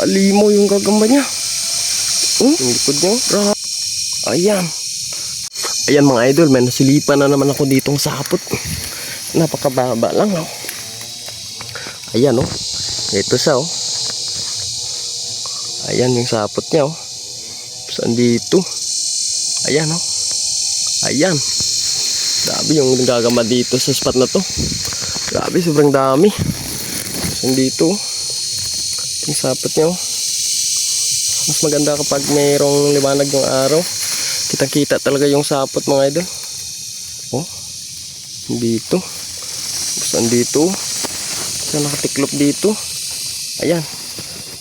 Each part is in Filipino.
Limo yung gagamba niya. Yung likod niya. Ayan. Ayan mga idol, may nasilipan na naman ako ditong sapot. Napakababa lang. Oh. Ayan oh. Ito siya oh. Ayan yung sapot niya oh. Saan dito? Ayan oh. Ayan. Grabe yung gagamba dito sa spot na to. Grabe, sobrang dami. Saan dito oh. Yung sapot niya oh. Mas maganda kapag mayroong liwanag yung araw. Kitang-kita talaga yung sapot mga idol. Oh. Dito. Saan dito? Saan nakatiklop dito? Ayan.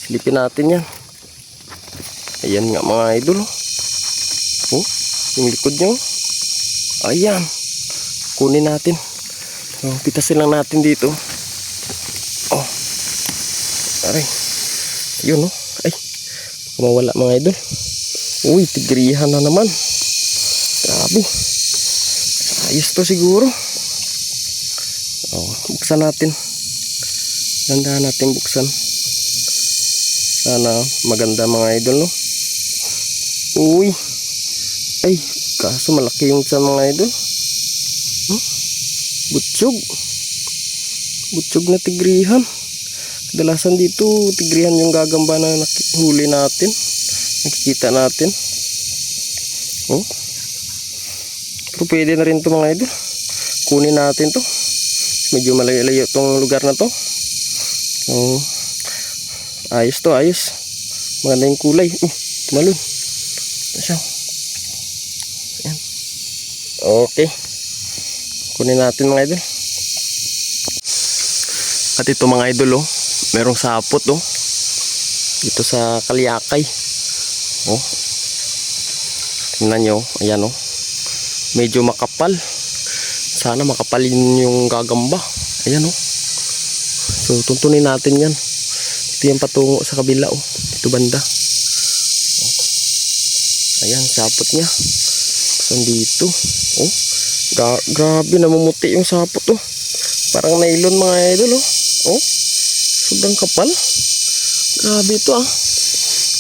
Silipin natin yan. Ayan nga mga idol. Oh. Yung likod nyo. Ayan. Kunin natin. Oh, pitasin lang natin dito. Oh. Aray. Ayun oh. Ay. Mawala mga idol. Uy, tigrihan na naman. Grabe. Ayos to siguro. Oh, buksan natin. Dandahan natin buksan. Sana maganda mga idol, no? Uy. Ay, kaso malaki yung sa mga idol. Butsyog. Butsyog na tigrihan. Kadalasan dito, tigrihan yung gagamba na huli natin. Nakikita natin. Oh. Pero pwede na rin to mga idol. Kunin natin to. Medyo malayo-layo tong lugar na to. Oh. Ayos to, ayos. Maganda yung kulay. Tumalon. Siya. Ayan. Okay. Kunin natin mga idol. At ito mga idol oh. Merong sapot oh. Dito sa Kalyakay. Oh. Tingnan nyo. Ayan oh. Medyo makapal. Sana makapalin yung gagamba. Ayan oh. So tuntunin natin yan. Ito yung patungo sa kabila oh. Ito banda. Oh. Ayan sapot niya. Saan dito? Oh. Grabe namumuti yung sapot oh. Parang nylon mga idol oh. Oh. Sobrang kapal. Grabe ito ah.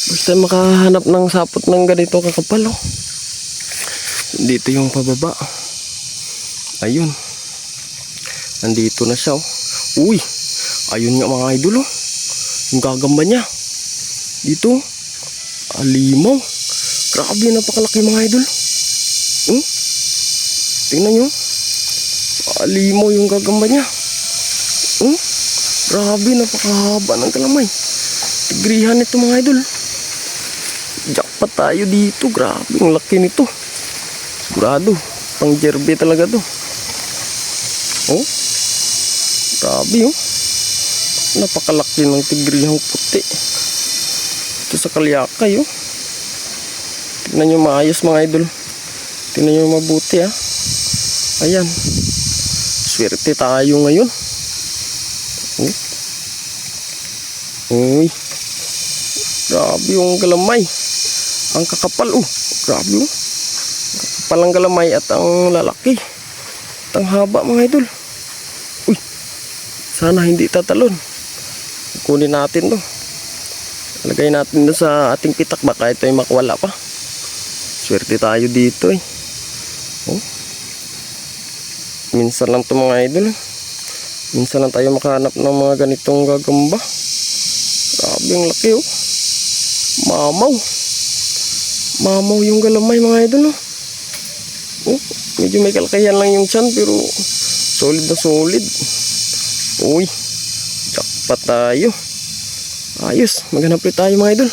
First time makahanap ng sapot ng ganito kakapal oh. Dito yung pababa. Ayun. Nandito na siya oh. Uy. Ayun nga mga idol oh. Yung gagamba niya. Dito. Alimaw. Grabe napakalaki mga idol. Tingnan nyo. Alimaw yung gagamba niya. Grabe napakahaba ng kalamay. Tigrihan ito mga idol. Jackpot tayo dito. Grabe ang laki nito. Sigurado pang jerbe talaga to. Oh. Grabe oh. Napakalaki ng tigrihang puti. Ito sa Kalyakay oh. Tignan nyo maayos mga idol. Tignan nyo mabuti ah. Ayan. Swerte tayo ngayon. Oh. Uy. Grabe yung galamay. Ang kakapal oh. Grabe oh. Kakapal ang galamay at ang lalaki. At ang haba mga idol. Uy. Sana hindi tatalon. Kunin natin to. Lagay natin doon sa ating pitak. Baka ito ay makwala pa. Swerte tayo dito eh. Oh. Minsan lang to mga idol. Minsan lang tayo makahanap ng mga ganitong gagamba. Grabe ang laki oh. Mamaw. Mamaw yung galamay mga idol oh. Oh, medyo may kalakayan lang yung tiyan pero solid na solid. Uy. Jackpot tayo. Ayos, maghanap ulit tayo mga idol.